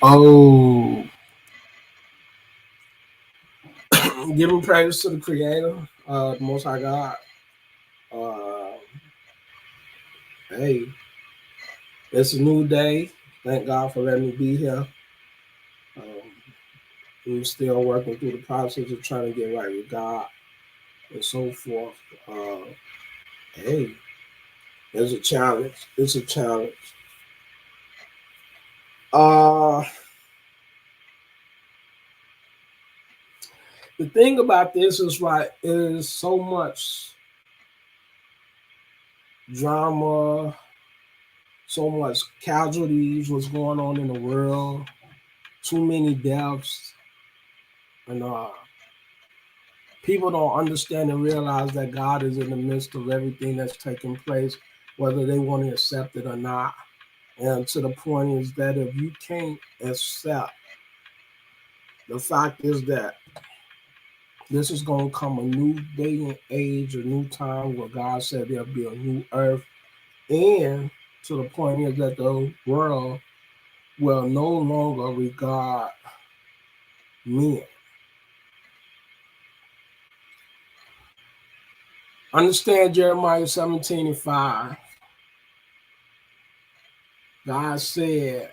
Oh, giving praise to the Creator, the Most High God. Uh, hey, it's a new day. Thank God for letting me be here. Um, I'm still working through the process of trying to get right with God and so forth. Uh, hey, it's a challenge. It's a challenge. Uh, the thing about this is right is so much drama, so much casualties, what's going on in the world, too many deaths, and people don't understand and realize that God is in the midst of everything that's taking place, whether they want to accept it or not. And to the point is that if you can't accept, the fact is that this is going to come a new day and age, a new time where God said there'll be a new earth. And to the point is that the world will no longer regard men. Understand Jeremiah 17:5. God said,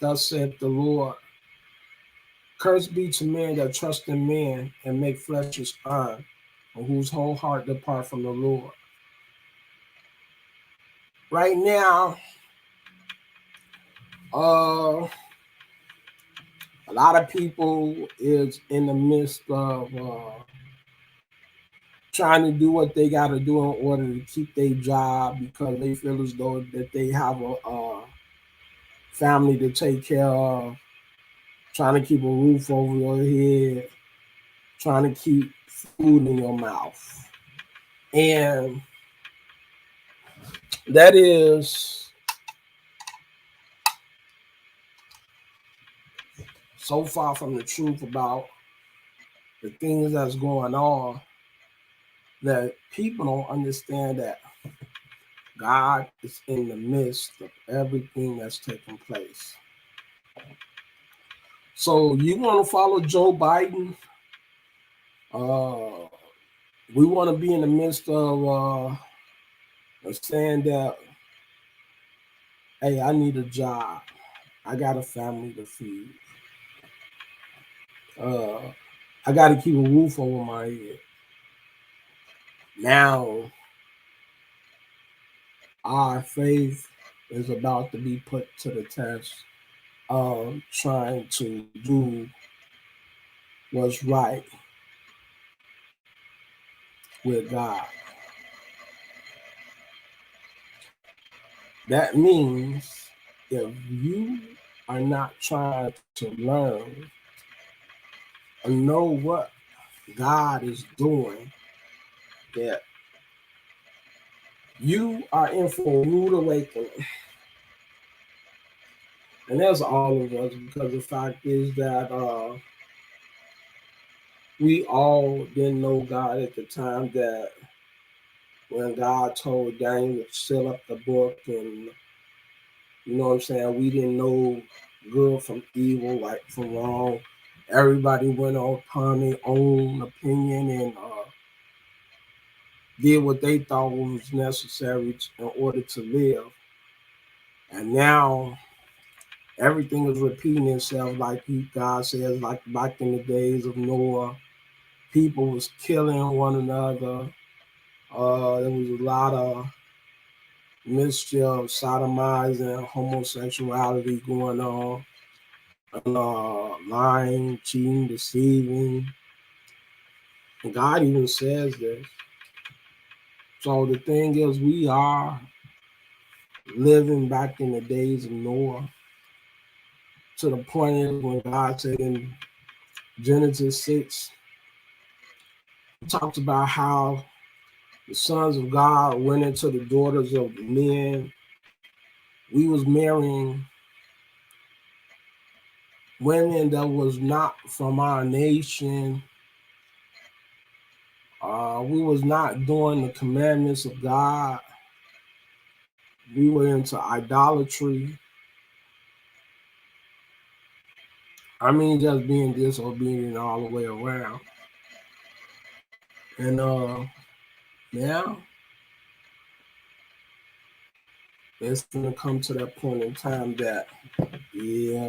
thus saith the Lord, cursed be to men that trust in men and make flesh his iron, and whose whole heart depart from the Lord. Right now, a lot of people is in the midst of trying to do what they got to do in order to keep their job because they feel as though that they have a family to take care of, trying to keep a roof over your head, trying to keep food in your mouth. And that is so far from the truth about the things that's going on that people don't understand that God is in the midst of everything that's taking place. So you want to follow Joe Biden? Uh, we want to be in the midst of saying that, hey, I need a job. I got a family to feed. Uh, I got to keep a roof over my head. Now, our faith is about to be put to the test of trying to do what's right with God. That means if you are not trying to learn and know what God is doing, that you are in for a rude awakening. And that's all of us because the fact is that we all didn't know God at the time that when God told Daniel to seal up the book and you know what I'm saying, we didn't know good from evil, right from wrong. Everybody went on upon their own opinion and did what they thought was necessary in order to live. And now everything is repeating itself like God says, like back in the days of Noah. People was killing one another. There was a lot of mischief, sodomizing, homosexuality going on, lying, cheating, deceiving. And God even says this. So the thing is, we are living back in the days of Noah to the point is when God said in Genesis 6, he talks about how the sons of God went into the daughters of men. We was marrying women that was not from our nation. We was not doing the commandments of God. We were into idolatry. I mean, just being disobedient all the way around. And now it's gonna come to that point in time that, yeah,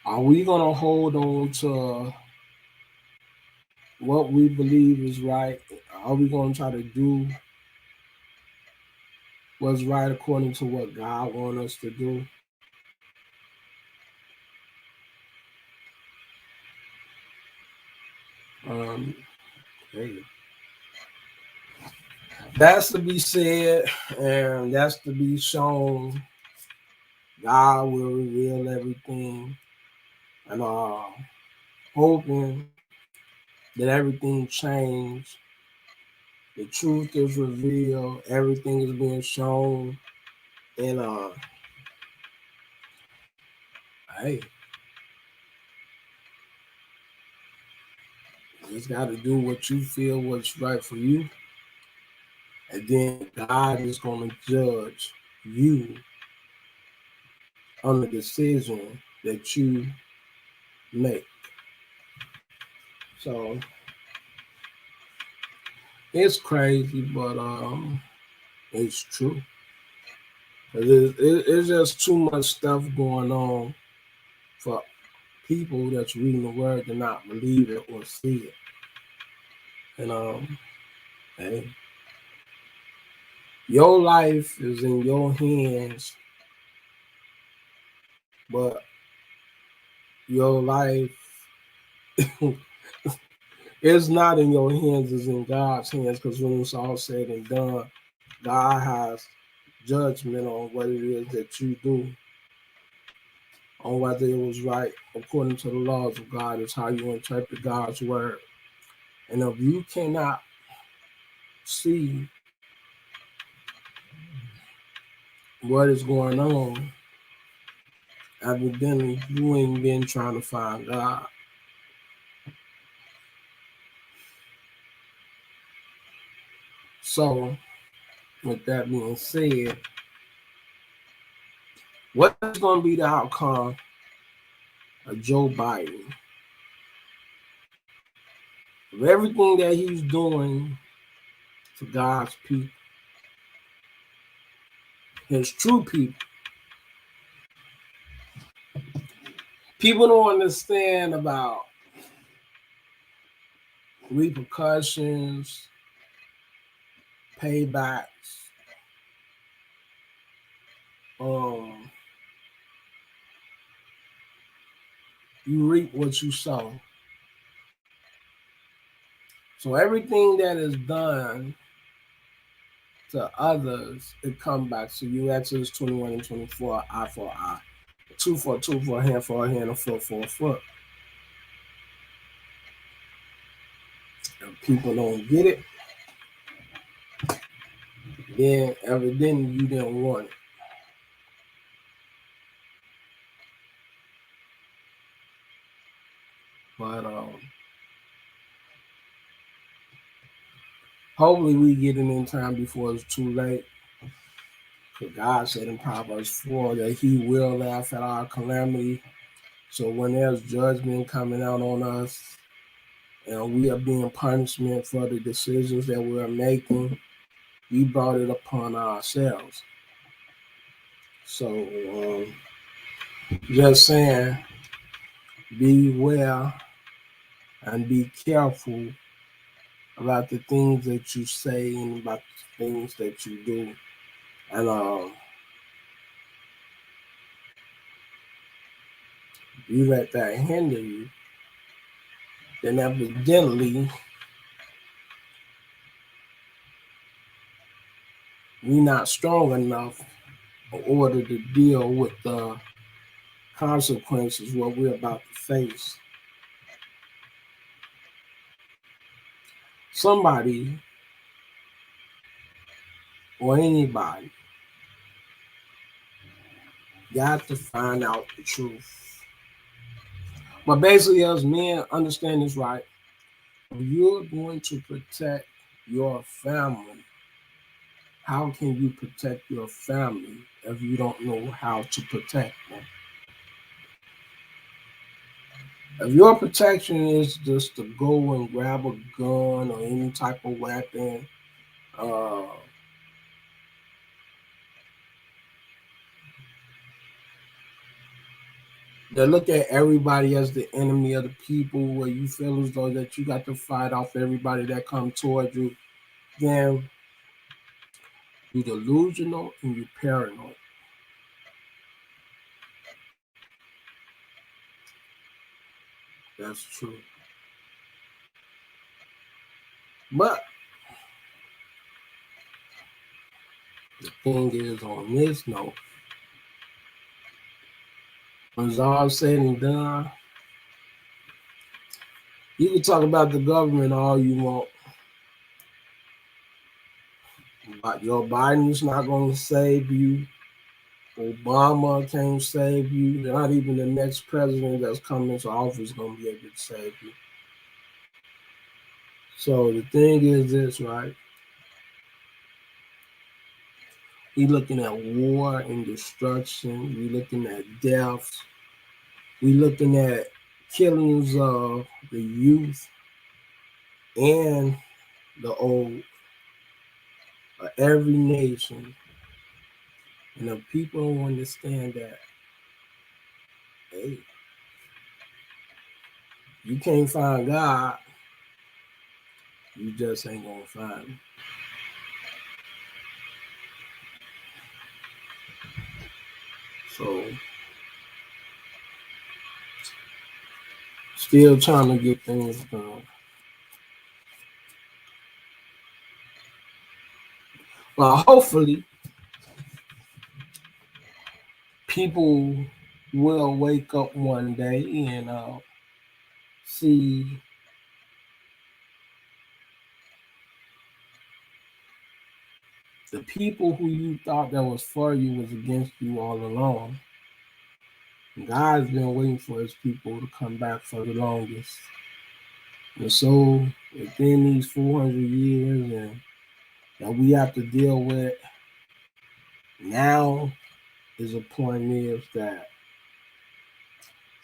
are we gonna hold on to what we believe is right? Are we gonna try to do what's right according to what God wants us to do? Um, hey, that's to be said, and that's to be shown. God will reveal everything, and hoping that everything changed. The truth is revealed. Everything is being shown, and hey, you just got to do what you feel what's right for you, and then God is going to judge you on the decision that you make. So it's crazy, but it's true. It's just too much stuff going on for people that's reading the word to not believe it or see it. And hey, your life is in your hands, but your life is not in your hands, it's in God's hands, because when it's all said and done, God has judgment on what it is that you do, on whether it was right according to the laws of God. Is how you interpret God's word. And if you cannot see what is going on, evidently you ain't been trying to find God. So, with that being said, what is going to be the outcome of Joe Biden? Of everything that he's doing to God's people, his true people. People don't understand about repercussions, paybacks. Um, you reap what you sow. So everything that is done to others, it comes back to you. Exodus 21 and 24, eye for eye. Tooth for a tooth, for a hand for a hand, a foot for a foot. If people don't get it, then evidently you didn't want it. But hopefully we get it in time before it's too late. Because God said in Proverbs 4 that he will laugh at our calamity. So when there's judgment coming out on us and we are being punishment for the decisions that we're making, we brought it upon ourselves. So just saying, beware and be careful about the things that you say and about the things that you do. And you let that hinder you, then evidently we're not strong enough in order to deal with the consequences what we're about to face. Somebody or anybody got to find out the truth. But basically, as men understand this right, you're going to protect your family. How can you protect your family if you don't know how to protect them? If your protection is just to go and grab a gun or any type of weapon, uh, they look at everybody as the enemy of the people, where you feel as though that you got to fight off everybody that come towards you, then you delusional and you paranoid. That's true. But the thing is, on this note, when it's all said and done, you can talk about the government all you want, but Joe Biden's not going to save you. Obama can't save you. Not even the next president that's coming into office is going to be able to save you. So the thing is this, right? We looking at war and destruction. We looking at deaths. We looking at killings of the youth and the old, every nation. And if people don't understand that, hey, you can't find God, you just ain't gonna find him. So still trying to get things done. Well, hopefully people will wake up one day and see the people who you thought that was for you was against you all along. God's been waiting for his people to come back for the longest. And so within these 400 years and that we have to deal with now is a point is that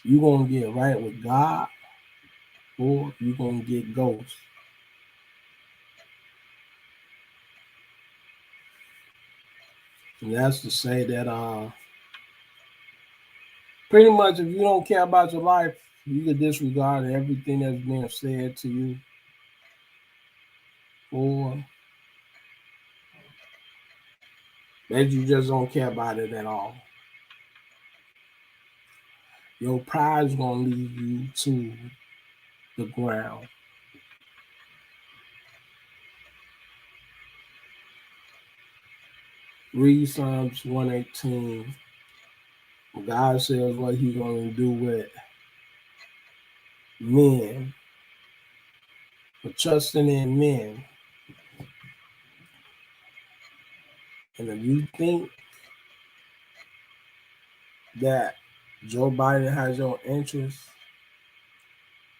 you're going to get right with God or you're going to get ghosts. And that's to say that pretty much if you don't care about your life, you can disregard everything that's being said to you, or that you just don't care about it at all. Your pride is going to lead you to the ground. Read Psalms 118. God says what he's going to do with men, for trusting in men. And if you think that Joe Biden has your interest,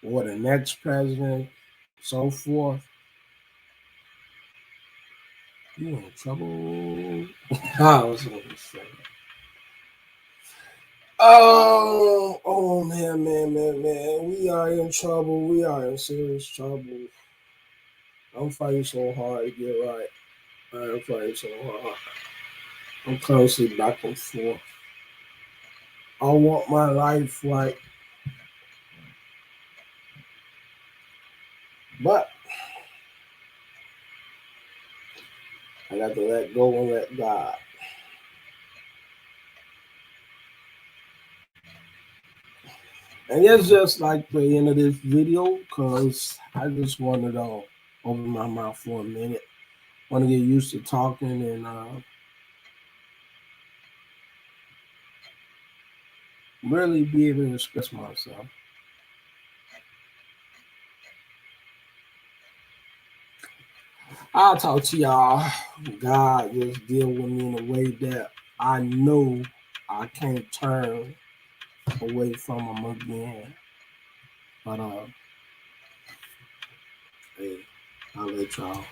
or the next president, so forth, you in trouble. I was going to say. Oh man. We are in trouble. We are in serious trouble. I'm fighting so hard to get right. I'm fighting so hard. I'm constantly back and forth. I want my life right. But I got to let go and let God. And it's just like the end of this video, because I just wanted to open my mouth for a minute. Want to get used to talking and really be able to express myself. I'll talk to y'all. God just deal with me in a way that I know I can't turn away from him again. But hey, I'll let y'all.